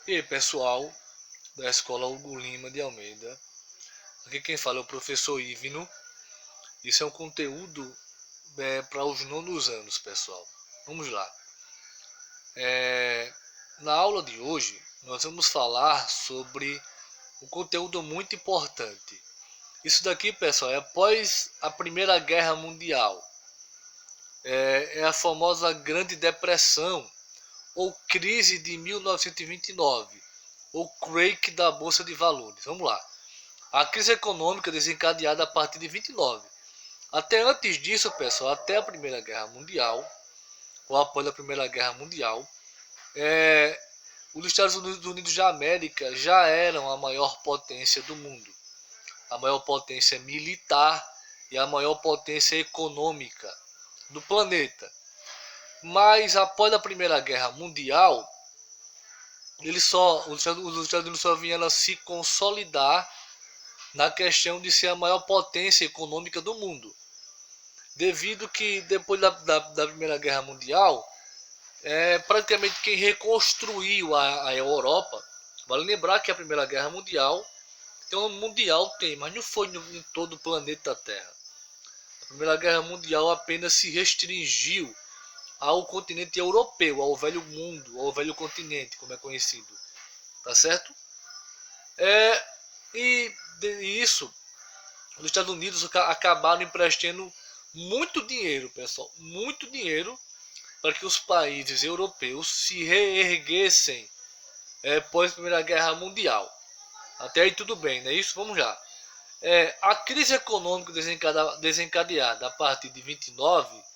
E aí, pessoal da Escola Hugo Lima de Almeida, aqui quem fala é o professor Ivino. Isso é um conteúdo para os nonos anos, pessoal. Vamos lá. Na aula de hoje, nós vamos falar sobre um conteúdo muito importante. Isso daqui, pessoal, é após a Primeira Guerra Mundial. É a famosa Grande Depressão, ou crise de 1929, ou crack da Bolsa de Valores. Vamos lá. A crise econômica desencadeada a partir de 29. Até antes disso, pessoal, até a Primeira Guerra Mundial, ou após a Primeira Guerra Mundial, os Estados Unidos da América já eram a maior potência do mundo, a maior potência militar e a maior potência econômica do planeta. Mas após a Primeira Guerra Mundial, os Estados Unidos só vieram a se consolidar na questão de ser a maior potência econômica do mundo. Devido que depois da Primeira Guerra Mundial, praticamente quem reconstruiu a Europa, vale lembrar que a Primeira Guerra Mundial, então mundial tem, mas não foi em todo o planeta Terra. A Primeira Guerra Mundial apenas se restringiu ao continente europeu, ao velho mundo, ao velho continente, como é conhecido. Tá certo? E isso, os Estados Unidos acabaram emprestando muito dinheiro, pessoal, muito dinheiro, para que os países europeus se reerguessem após a Primeira Guerra Mundial. Até aí tudo bem, não é isso? Vamos lá. A crise econômica desencadeada a partir de 29,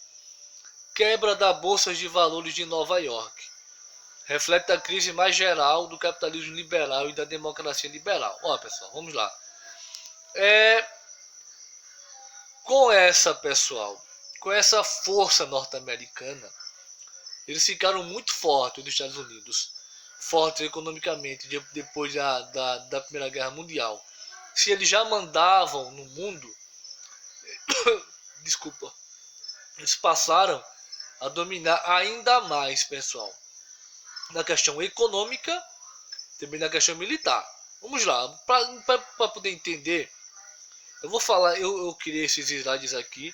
quebra da Bolsa de Valores de Nova York, reflete a crise mais geral do capitalismo liberal e da democracia liberal. Ó, pessoal, vamos lá. Com essa força norte-americana, eles ficaram muito fortes, os Estados Unidos, fortes economicamente depois da Primeira Guerra Mundial. Se eles já mandavam no mundo, desculpa, eles passaram a dominar ainda mais, pessoal, na questão econômica, também na questão militar. Vamos lá, para poder entender, eu vou falar, eu criei esses slides aqui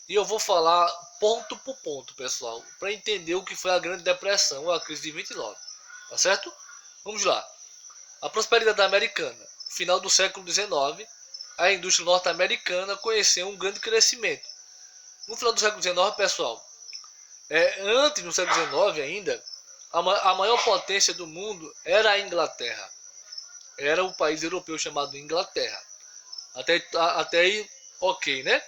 e eu vou falar ponto por ponto, pessoal, para entender o que foi a Grande Depressão ou a crise de 29, tá certo? Vamos lá. A prosperidade americana. Final do século XIX, a indústria norte-americana conheceu um grande crescimento. No final do século XIX, pessoal, antes do século XIX ainda, a maior potência do mundo era a Inglaterra. Era um país europeu chamado Inglaterra. Até aí, ok, né?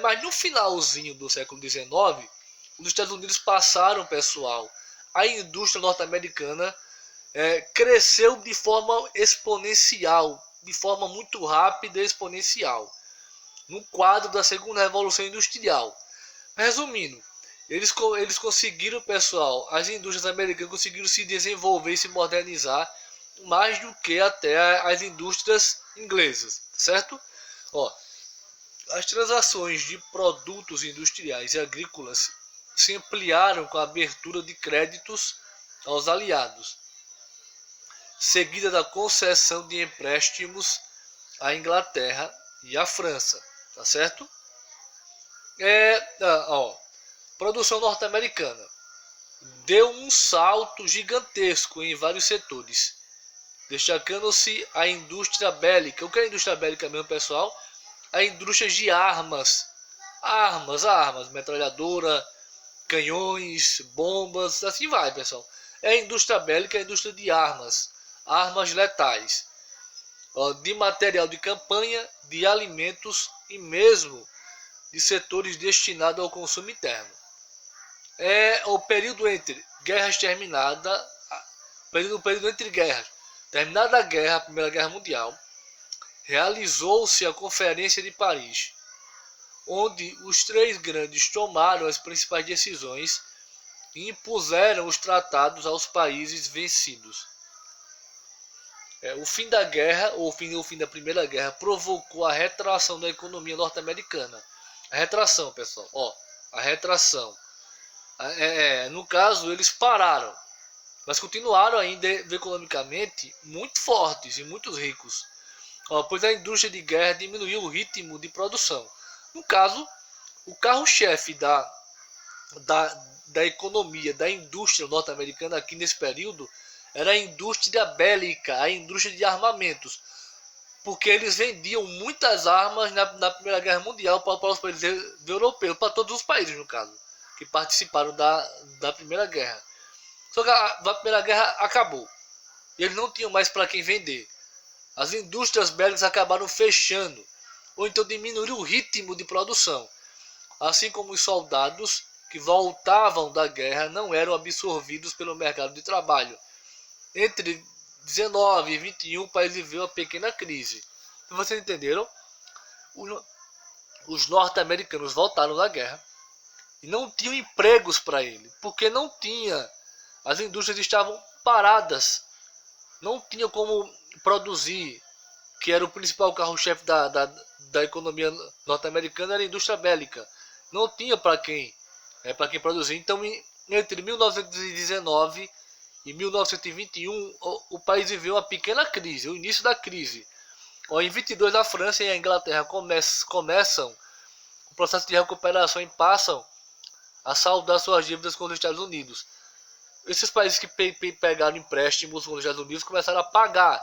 Mas no finalzinho do século XIX, os Estados Unidos passaram, pessoal, a indústria norte-americana cresceu de forma exponencial, de forma muito rápida e exponencial, no quadro da segunda revolução industrial. Resumindo, eles conseguiram, pessoal, as indústrias americanas conseguiram se desenvolver e se modernizar mais do que até as indústrias inglesas, certo? Ó, as transações de produtos industriais e agrícolas se ampliaram com a abertura de créditos aos aliados, seguida da concessão de empréstimos à Inglaterra e à França, tá certo? Produção norte-americana deu um salto gigantesco em vários setores, destacando-se a indústria bélica. O que é a indústria bélica mesmo, pessoal? A indústria de armas, metralhadora, canhões, bombas, assim vai, pessoal. A indústria bélica é a indústria de armas letais, de material de campanha, de alimentos e mesmo de setores destinados ao consumo interno. O período entre guerras terminada, período entre guerras, terminada a guerra, a Primeira Guerra Mundial, realizou-se a Conferência de Paris, onde os três grandes tomaram as principais decisões e impuseram os tratados aos países vencidos. O fim da guerra, ou o fim da Primeira Guerra, provocou a retração da economia norte-americana. A retração, pessoal, a retração. No caso, eles pararam. mas continuaram ainda economicamente muito fortes e muito ricos, pois a indústria de guerra diminuiu o ritmo de produção. No caso, o carro-chefe da economia, da indústria norte-americana aqui nesse período, era a indústria bélica, a indústria de armamentos, porque eles vendiam muitas armas na Primeira Guerra Mundial para os países europeus, para todos os países, no caso, que participaram da Primeira Guerra. Só que a Primeira Guerra acabou, e eles não tinham mais para quem vender. As indústrias bélicas acabaram fechando, ou então diminuíram o ritmo de produção, assim como os soldados que voltavam da guerra não eram absorvidos pelo mercado de trabalho. Entre 19 e 21, o país viveu uma pequena crise. Vocês entenderam? Os norte-americanos voltaram da guerra e não tinham empregos para ele, porque não tinha. As indústrias estavam paradas, não tinha como produzir, que era o principal carro-chefe da economia norte-americana, era a indústria bélica. Não tinha para quem produzir. Então, entre 1919 e 1921, o país viveu uma pequena crise, o início da crise. Em 22, a França e a Inglaterra começam o processo de recuperação e passam a saldar suas dívidas com os Estados Unidos. Esses países que pegaram empréstimos com os Estados Unidos começaram a pagar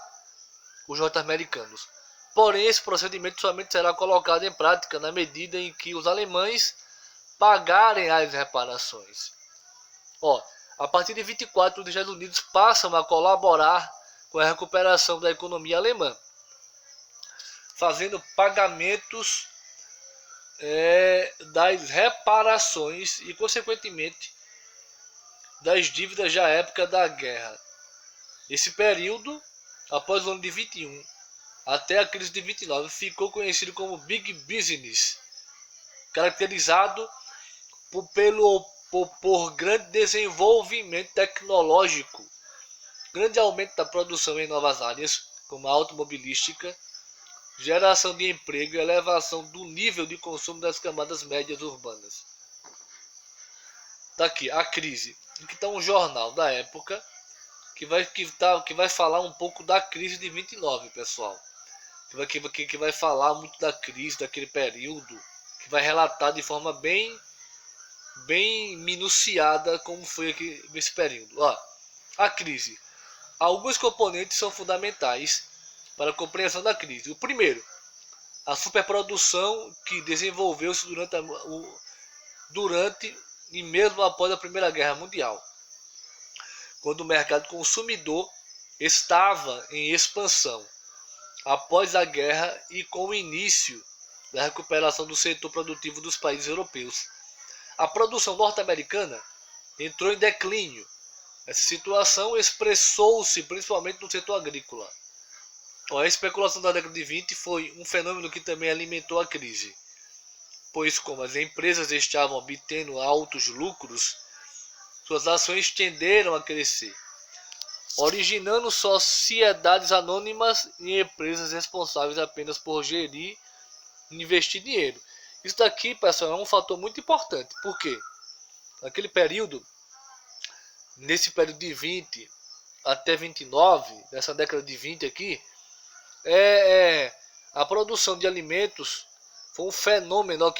os norte-americanos. Porém, esse procedimento somente será colocado em prática na medida em que os alemães pagarem as reparações. A partir de 24, os Estados Unidos passam a colaborar com a recuperação da economia alemã, fazendo pagamentos das reparações e, consequentemente, das dívidas da época da guerra. Esse período, após o ano de 21 até a crise de 29, ficou conhecido como Big Business, caracterizado por grande desenvolvimento tecnológico, grande aumento da produção em novas áreas, como a automobilística, geração de emprego e elevação do nível de consumo das camadas médias urbanas. Tá aqui, a crise. Aqui está um jornal da época que vai falar um pouco da crise de 29, pessoal. Que vai falar muito da crise daquele período, que vai relatar de forma bem minuciada como foi aqui nesse período. A crise. Alguns componentes são fundamentais para a compreensão da crise. O primeiro, a superprodução que desenvolveu-se durante e mesmo após a Primeira Guerra Mundial, quando o mercado consumidor estava em expansão após a guerra e com o início da recuperação do setor produtivo dos países europeus. A produção norte-americana entrou em declínio. Essa situação expressou-se principalmente no setor agrícola. A especulação da década de 20 foi um fenômeno que também alimentou a crise, pois como as empresas estavam obtendo altos lucros, suas ações tenderam a crescer, originando sociedades anônimas e empresas responsáveis apenas por gerir e investir dinheiro. Isso daqui, pessoal, é um fator muito importante, porque nesse período de 20 até 29, nessa década de 20 aqui, a produção de alimentos foi um fenômeno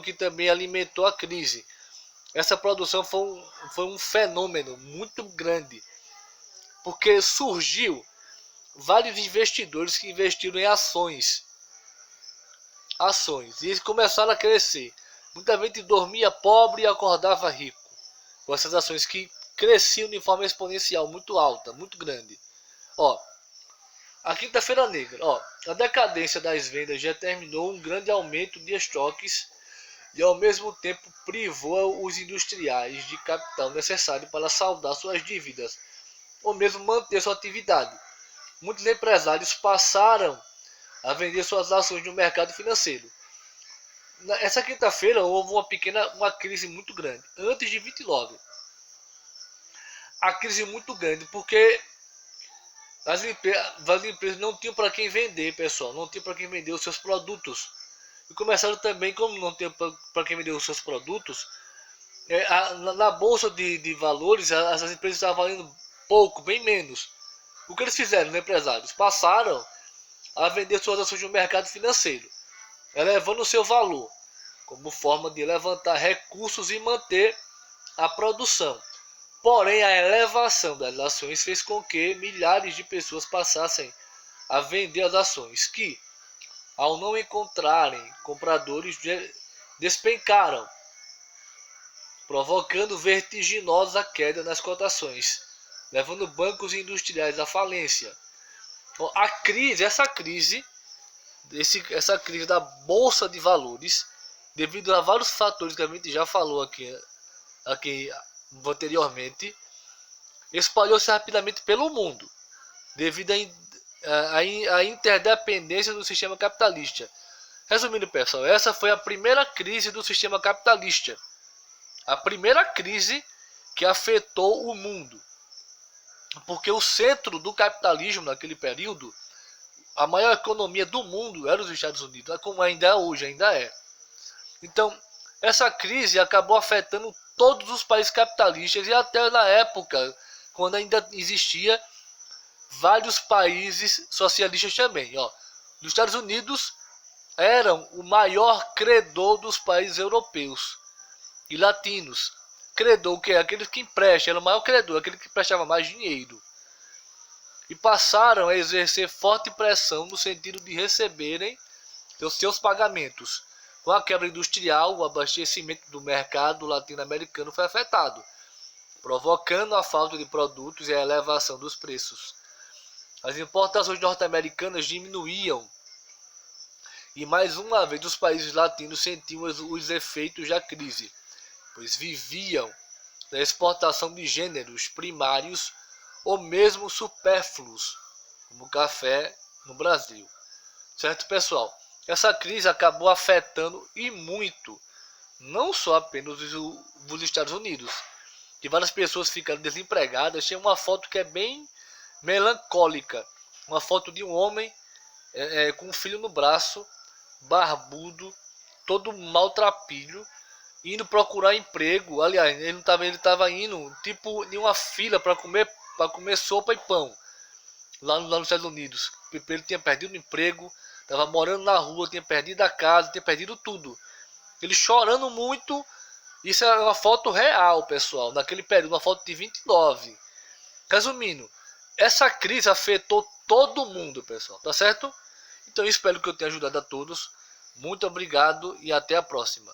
que também alimentou a crise. Essa produção foi um fenômeno muito grande, porque surgiu vários investidores que investiram em ações, e eles começaram a crescer. Muita gente dormia pobre e acordava rico, com essas ações que cresciam de forma exponencial, muito alta, muito grande. A quinta-feira negra, a decadência das vendas determinou um grande aumento de estoques e ao mesmo tempo privou os industriais de capital necessário para saldar suas dívidas ou mesmo manter sua atividade. Muitos empresários passaram a vender suas ações no mercado financeiro. Essa quinta-feira houve uma crise muito grande, antes de 29. A crise muito grande porque as empresas não tinham para quem vender, pessoal, não tinham para quem vender os seus produtos. E começaram também, como não tinham para quem vender os seus produtos, Na bolsa de valores, as empresas estavam valendo pouco, bem menos. O que eles fizeram, né, empresários? Passaram a vender suas ações no mercado financeiro, elevando o seu valor, como forma de levantar recursos e manter a produção. Porém, a elevação das ações fez com que milhares de pessoas passassem a vender as ações, que, ao não encontrarem compradores, despencaram, provocando vertiginosa queda nas cotações, levando bancos industriais à falência. Então, essa crise da bolsa de valores, devido a vários fatores que a gente já falou aqui anteriormente, espalhou-se rapidamente pelo mundo, devido à interdependência do sistema capitalista. Resumindo, pessoal, essa foi a primeira crise do sistema capitalista. A primeira crise que afetou o mundo. Porque o centro do capitalismo naquele período, a maior economia do mundo era os Estados Unidos, como ainda é hoje, ainda é. Então, essa crise acabou afetando todos os países capitalistas e até na época, quando ainda existia vários países socialistas também. Os Estados Unidos eram o maior credor dos países europeus e latinos. Credor, que é aquele que empresta, era o maior credor, aquele que prestava mais dinheiro. E passaram a exercer forte pressão no sentido de receberem os seus pagamentos. Com a quebra industrial, o abastecimento do mercado latino-americano foi afetado, provocando a falta de produtos e a elevação dos preços. As importações norte-americanas diminuíam e mais uma vez os países latinos sentiam os efeitos da crise, pois viviam da exportação de gêneros primários ou mesmo supérfluos, como o café no Brasil. Certo, pessoal? Essa crise acabou afetando e muito, não só apenas os Estados Unidos, que várias pessoas ficaram desempregadas. Tem uma foto que é bem melancólica, uma foto de um homem com um filho no braço, barbudo, todo maltrapilho, indo procurar emprego. Aliás, ele estava indo tipo em uma fila para comer sopa e pão lá nos Estados Unidos. Ele tinha perdido o emprego, estava morando na rua, tinha perdido a casa, tinha perdido tudo. Ele chorando muito. Isso é uma foto real, pessoal, naquele período, uma foto de 29. Resumindo, essa crise afetou todo mundo, pessoal, tá certo? Então eu espero que eu tenha ajudado a todos. Muito obrigado e até a próxima.